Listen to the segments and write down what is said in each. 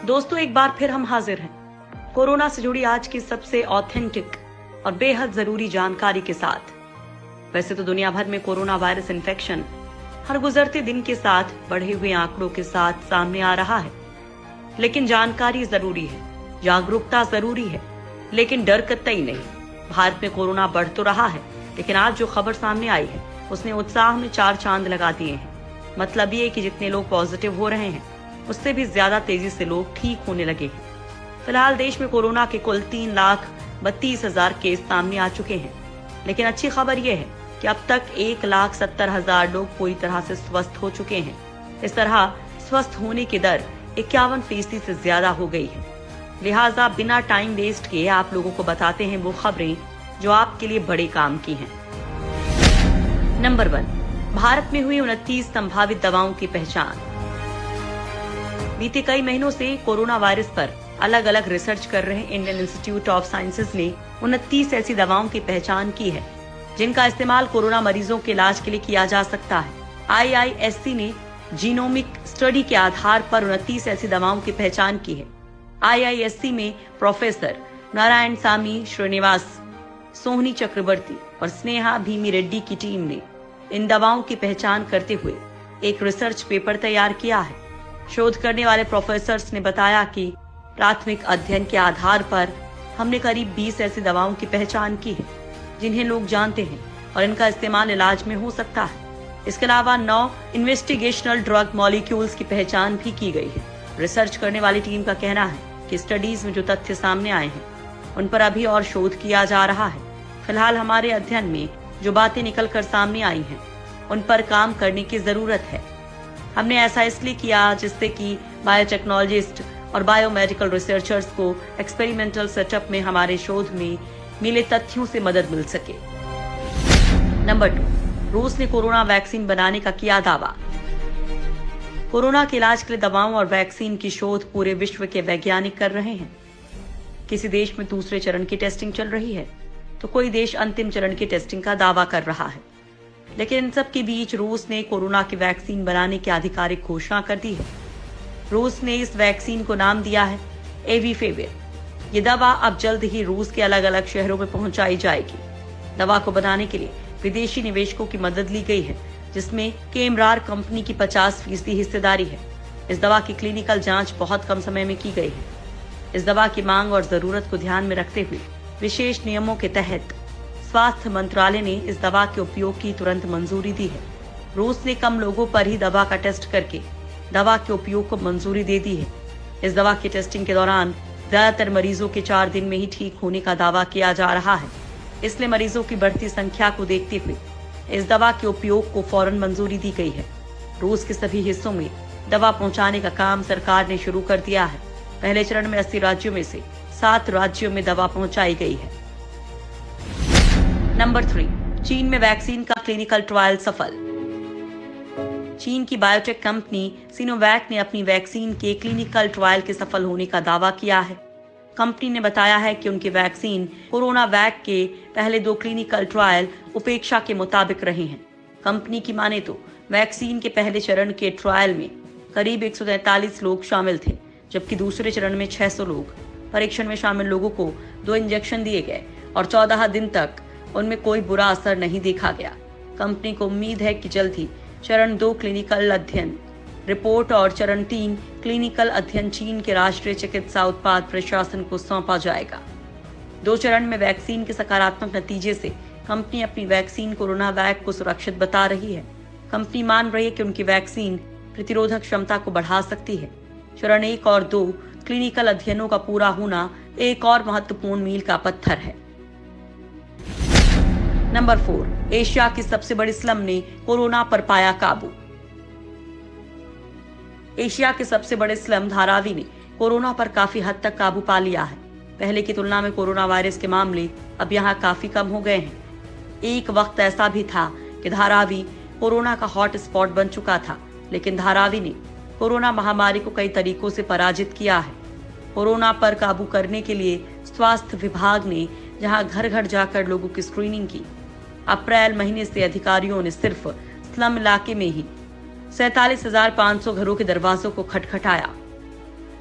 दोस्तों, एक बार फिर हम हाजिर हैं कोरोना से जुड़ी आज की सबसे ऑथेंटिक और बेहद जरूरी जानकारी के साथ। वैसे तो दुनिया भर में कोरोना वायरस इन्फेक्शन हर गुजरते दिन के साथ बढ़े हुए आंकड़ों के साथ सामने आ रहा है, लेकिन जानकारी जरूरी है, जागरूकता जरूरी है, लेकिन डर कतई नहीं। भारत में कोरोना बढ़ तो रहा है, लेकिन आज जो खबर सामने आई है उसने उत्साह में 4 चांद लगा दिए हैं। मतलब ये कि जितने लोग पॉजिटिव हो रहे हैं उससे भी ज्यादा तेजी से लोग ठीक होने लगे हैं। फिलहाल देश में कोरोना के कुल 3,32,000 केस सामने आ चुके हैं, लेकिन अच्छी खबर यह है कि अब तक 1,70,000 लोग पूरी तरह से स्वस्थ हो चुके हैं। इस तरह स्वस्थ होने की दर 51% से ज्यादा हो गई है। लिहाजा बिना टाइम वेस्ट किए आप लोगों को बताते हैं वो खबरें जो आपके लिए बड़े काम की हैं। नंबर 1, भारत में हुई 29 संभावित दवाओं की पहचान। बीते कई महीनों से कोरोना वायरस पर अलग अलग रिसर्च कर रहे इंडियन इंस्टीट्यूट ऑफ साइंसेज ने 29 ऐसी दवाओं की पहचान की है जिनका इस्तेमाल कोरोना मरीजों के इलाज के लिए किया जा सकता है। IISc ने जीनोमिक स्टडी के आधार पर 29 ऐसी दवाओं की पहचान की है। IISc में प्रोफेसर नारायण सामी श्रीनिवास, सोहनी चक्रवर्ती और स्नेहा भीमी रेड्डी की टीम ने इन दवाओं की पहचान करते हुए एक रिसर्च पेपर तैयार किया है। शोध करने वाले प्रोफेसर्स ने बताया कि प्राथमिक अध्ययन के आधार पर हमने करीब 20 ऐसी दवाओं की पहचान की है जिन्हें लोग जानते हैं और इनका इस्तेमाल इलाज में हो सकता है। इसके अलावा 9 इन्वेस्टिगेशनल ड्रग मॉलिक्यूल्स की पहचान भी की गई है। रिसर्च करने वाली टीम का कहना है कि स्टडीज में जो तथ्य सामने आए हैं उन पर अभी और शोध किया जा रहा है। फिलहाल हमारे अध्ययन में जो बातें निकल कर सामने आई हैं उन पर काम करने की जरूरत है। हमने ऐसा इसलिए किया जिससे कि बायोटेक्नोलॉजिस्ट और बायोमेडिकल रिसर्चर्स को एक्सपेरिमेंटल सेटअप में हमारे शोध में मिले तथ्यों से मदद मिल सके। नंबर 2, रूस ने कोरोना वैक्सीन बनाने का किया दावा। कोरोना के इलाज के लिए दवाओं और वैक्सीन की शोध पूरे विश्व के वैज्ञानिक कर रहे हैं। किसी देश में दूसरे चरण की टेस्टिंग चल रही है तो कोई देश अंतिम चरण की टेस्टिंग का दावा कर रहा है, लेकिन इन सब के बीच रूस ने कोरोना की वैक्सीन बनाने की आधिकारिक घोषणा कर दी है। रूस ने इस वैक्सीन को नाम दिया है एविफेविर। ये दवा अब जल्द ही रूस के अलग अलग शहरों में पहुंचाई जाएगी। दवा को बनाने के लिए विदेशी निवेशकों की मदद ली गई है, जिसमें केमरार कंपनी की 50% हिस्सेदारी है। इस दवा की क्लिनिकल जांच बहुत कम समय में की गई है। इस दवा की मांग और जरूरत को ध्यान में रखते हुए विशेष नियमों के तहत स्वास्थ्य मंत्रालय ने इस दवा के उपयोग की तुरंत मंजूरी दी है। रूस ने कम लोगों पर ही दवा का टेस्ट करके दवा के उपयोग को मंजूरी दे दी है। इस दवा की टेस्टिंग के दौरान ज्यादातर मरीजों के 4 दिन में ही ठीक होने का दावा किया जा रहा है। इसलिए मरीजों की बढ़ती संख्या को देखते हुए इस दवा के उपयोग को फौरन मंजूरी दी गई है। रूस के सभी हिस्सों में दवा पहुंचाने का काम सरकार ने शुरू कर दिया है। पहले चरण में 80 राज्यों में से 7 राज्यों में दवा पहुंचाई गई है। नंबर 3, चीन में वैक्सीन का क्लिनिकल ट्रायल सफल। चीन की बायोटेक कंपनी सिनोवैक ने अपनी वैक्सीन के क्लिनिकल ट्रायल के सफल होने का दावा किया है। कंपनी ने बताया है कि उनकी वैक्सीन कोरोना वैक के पहले 2 क्लिनिकल ट्रायल उपेक्षा के मुताबिक रहे हैं। कंपनी की माने तो वैक्सीन के पहले चरण के ट्रायल में करीब 143 लोग शामिल थे, जबकि दूसरे चरण में 600 लोग। परीक्षण में शामिल लोगों को 2 इंजेक्शन दिए गए और 14 दिन तक उनमें कोई बुरा असर नहीं देखा गया। कंपनी को उम्मीद है कि जल्द ही चरण 2 क्लिनिकल अध्ययन रिपोर्ट और चरण 3 क्लिनिकल अध्ययन चीन के राष्ट्रीय चिकित्सा उत्पाद प्रशासन को सौंपा जाएगा। 2 चरण में वैक्सीन के सकारात्मक नतीजे से कंपनी अपनी वैक्सीन कोरोना वैक को सुरक्षित बता रही है। कंपनी मान रही है कि उनकी वैक्सीन प्रतिरोधक क्षमता को बढ़ा सकती है। चरण 1 और 2 क्लिनिकल अध्ययनों का पूरा होना एक और महत्वपूर्ण मील का पत्थर है। नंबर 4, एशिया की सबसे बड़ी स्लम ने कोरोना पर पाया काबू। एशिया के सबसे बड़े स्लम धारावी ने कोरोना पर काफी हद तक काबू पा लिया है। पहले की तुलना में कोरोना वायरस के मामले अब यहाँ काफी कम हो गए हैं। एक वक्त ऐसा भी था कि धारावी कोरोना का हॉट स्पॉट बन चुका था, लेकिन धारावी ने कोरोना महामारी को कई तरीकों से पराजित किया है। कोरोना पर काबू करने के लिए स्वास्थ्य विभाग ने जहां घर घर जाकर लोगों की स्क्रीनिंग की, अप्रैल महीने से अधिकारियों ने सिर्फ स्लम इलाके में ही 47,500 घरों के दरवाजों को खटखटाया।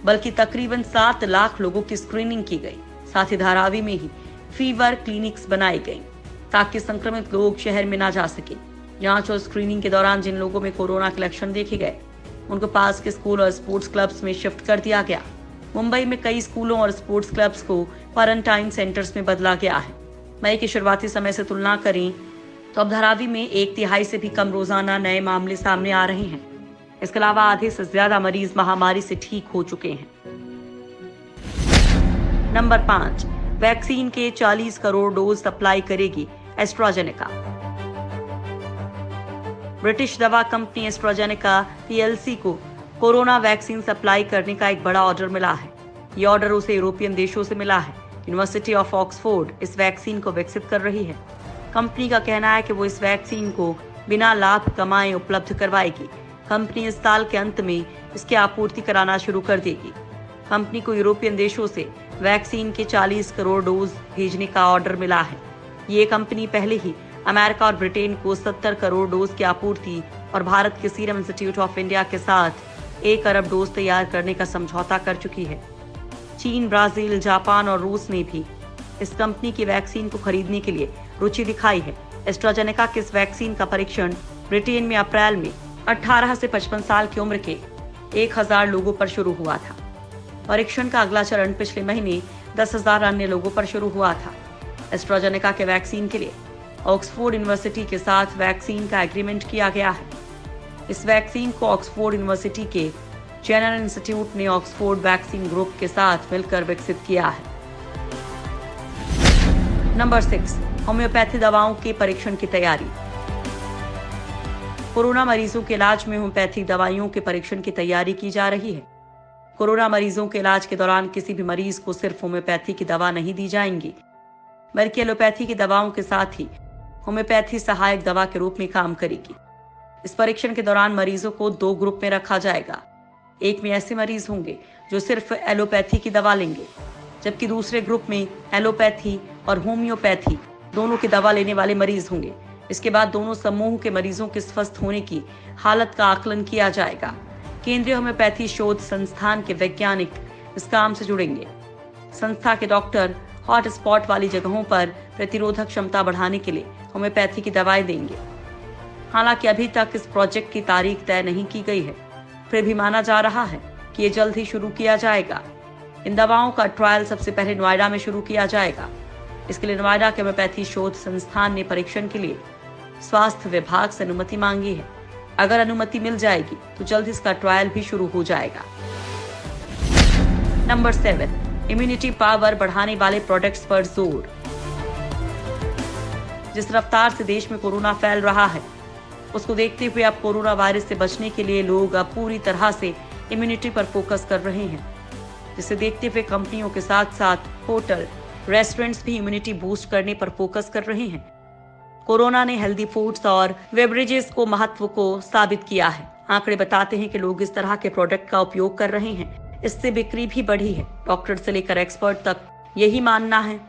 बल्कि तकरीबन 7 लाख लोगों की स्क्रीनिंग की गई। साथ ही धारावी में ही फीवर क्लिनिक्स बनाई गई ताकि संक्रमित लोग शहर में ना जा सके। जांच और स्क्रीनिंग के दौरान जिन लोगों में कोरोना के लक्षण देखे गए उनको पास के स्कूल और स्पोर्ट्स क्लब्स में शिफ्ट कर दिया गया। मुंबई में कई स्कूलों और स्पोर्ट्स क्लब्स को क्वारंटाइन सेंटर्स में बदला गया है। मई के शुरुआती समय से तुलना करें तो अब धारावी में 1/3 से भी कम रोजाना नए मामले सामने आ रहे हैं। इसके अलावा आधे से ज्यादा मरीज महामारी से ठीक हो चुके हैं। नंबर 5, वैक्सीन के 40 करोड़ डोज सप्लाई करेगी एस्ट्राजेनेका। ब्रिटिश दवा कंपनी एस्ट्राजेनेका पीएलसी को कोरोना वैक्सीन सप्लाई करने का एक बड़ा ऑर्डर मिला है। ये ऑर्डर उसे यूरोपियन देशों से मिला है। यूनिवर्सिटी ऑफ ऑक्सफोर्ड इस वैक्सीन को विकसित कर रही है। कंपनी का कहना है कि वो इस वैक्सीन को बिना लाभ कमाए उपलब्ध करवाएगी। कंपनी इस साल के अंत में इसकी आपूर्ति कराना शुरू कर देगी। कंपनी को यूरोपियन देशों से वैक्सीन के 40 करोड़ डोज भेजने का ऑर्डर मिला है। ये कंपनी पहले ही अमेरिका और ब्रिटेन को 70 करोड़ डोज की आपूर्ति और भारत के सीरम इंस्टीट्यूट ऑफ इंडिया के साथ 1 अरब डोज तैयार करने का समझौता कर चुकी है। चीन, ब्राजील, जापान और रूस ने भी इस कंपनी की वैक्सीन को खरीदने के लिए रुचि दिखाई है। एस्ट्राजेनेका के इस वैक्सीन का परीक्षण ब्रिटेन में अप्रैल में 18 से 55 साल की उम्र के 1000 लोगों पर शुरू हुआ था। परीक्षण का अगला चरण पिछले महीने 10,000 अन्य लोगों पर शुरू हुआ था। एस्ट्राजेनेका के वैक्सीन के लिए ऑक्सफोर्ड यूनिवर्सिटी के साथ वैक्सीन का एग्रीमेंट किया गया है। इस वैक्सीन को ऑक्सफोर्ड यूनिवर्सिटी के जेनर इंस्टीट्यूट ने ऑक्सफोर्ड वैक्सीन ग्रुप के साथ मिलकर विकसित किया है। नंबर 6, होम्योपैथी दवाओं के परीक्षण की तैयारी। कोरोना मरीजों के इलाज में होम्योपैथिक दवाइयों के परीक्षण की तैयारी की जा रही है। कोरोना मरीजों के इलाज के दौरान किसी भी मरीज को सिर्फ होम्योपैथी की दवा नहीं दी जाएंगी, बल्कि एलोपैथी की दवाओं के साथ ही होम्योपैथी सहायक दवा के रूप में काम करेगी। इस परीक्षण के दौरान मरीजों को 2 ग्रुप में रखा जाएगा। एक में ऐसे मरीज होंगे जो सिर्फ एलोपैथी की दवा लेंगे, जबकि दूसरे ग्रुप में एलोपैथी और होम्योपैथी दोनों की दवा लेने वाले मरीज होंगे। इसके बाद दोनों समूह के मरीजों के स्वस्थ होने की हालत का आकलन किया जाएगा। केंद्रीय होम्योपैथी शोध संस्थान के वैज्ञानिक इस काम से जुड़ेंगे। संस्था के डॉक्टर हॉट स्पॉट वाली जगहों पर प्रतिरोधक क्षमता बढ़ाने के लिए होम्योपैथी की दवाएं देंगे। हालांकि अभी तक इस प्रोजेक्ट की तारीख तय नहीं की गई है, फिर भी माना जा रहा है कि ये जल्द ही शुरू किया जाएगा। इन दवाओं का ट्रायल सबसे पहले नोएडा में शुरू किया जाएगा। इसके लिए नोएडा के होम्योपैथी शोध संस्थान ने परीक्षण के लिए स्वास्थ्य विभाग से अनुमति मांगी है। अगर अनुमति मिल जाएगी तो जल्द इसका ट्रायल भी शुरू हो जाएगा। नंबर 7, इम्यूनिटी पावर बढ़ाने वाले प्रोडक्ट्स पर जोर। जिस रफ्तार से देश में कोरोना फैल रहा है, उसको देखते हुए अब कोरोना वायरस से बचने के लिए लोग अब पूरी तरह से इम्यूनिटी पर फोकस कर रहे हैं। जिसे देखते हुए कंपनियों के साथ साथ होटल, रेस्टोरेंट्स भी इम्यूनिटी बूस्ट करने पर फोकस कर रहे हैं। कोरोना ने हेल्दी फूड्स और बेवरेजेस को महत्व को साबित किया है। आंकड़े बताते हैं कि लोग इस तरह के प्रोडक्ट का उपयोग कर रहे हैं। इससे बिक्री भी बढ़ी है। डॉक्टर से लेकर एक्सपर्ट तक यही मानना है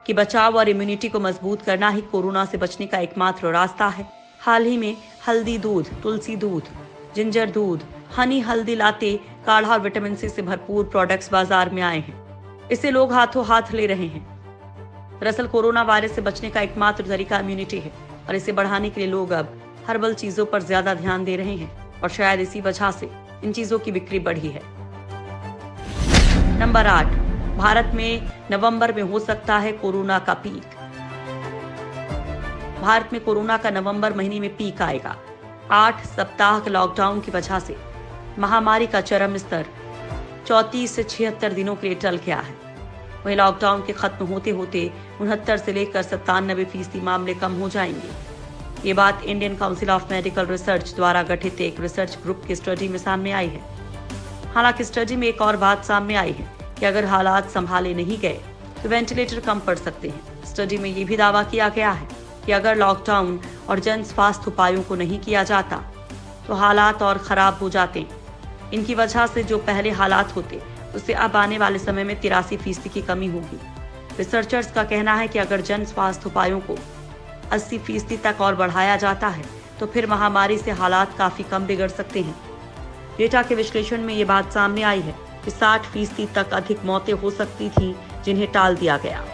कि बचाव और इम्यूनिटी को मजबूत करना ही कोरोना से बचने का एकमात्र रास्ता है। हाल ही में हल्दी दूध, तुलसी दूध, जिंजर दूध, हनी हल्दी लाते, काढ़ा और विटामिन सी से भरपूर प्रोडक्ट्स बाजार में आए हैं। इसे लोग हाथों हाथ ले रहे हैं। दरअसल कोरोना वायरस से बचने का एकमात्र तरीका इम्यूनिटी है और इसे बढ़ाने के लिए लोग अब हर्बल चीजों पर ज्यादा ध्यान दे रहे हैं और शायद इसी वजह से इन चीजों की बिक्री बढ़ी है। नंबर 8, भारत में नवंबर में हो सकता है कोरोना का पीक। भारत में कोरोना का नवंबर महीने में पीक आएगा। 8 सप्ताह के लॉकडाउन की वजह से महामारी का चरम स्तर 34 से 76 दिनों के लिए टल गया है। वहीं लॉकडाउन के खत्म होते होते 69 से लेकर 97% मामले कम हो जाएंगे। ये बात Indian council of medical research द्वारा गठित एक रिसर्च ग्रुप की स्टडी में सामने आई है। हालांकि स्टडी में एक और बात सामने आई है कि अगर हालात संभाले नहीं गए तो वेंटिलेटर कम पड़ सकते हैं। स्टडी में ये भी दावा किया गया है कि अगर लॉकडाउन और जन स्वास्थ्य उपायों को नहीं किया जाता तो हालात और खराब हो जाते। इनकी वजह से जो पहले हालात होते उससे अब आने वाले समय में 83% की कमी होगी। रिसर्चर्स का कहना है कि अगर जन स्वास्थ्य उपायों को 80% तक और बढ़ाया जाता है तो फिर महामारी से हालात काफी कम बिगड़ सकते हैं। डेटा के विश्लेषण में ये बात सामने आई है कि 60% तक अधिक मौतें हो सकती थी, जिन्हें टाल दिया गया।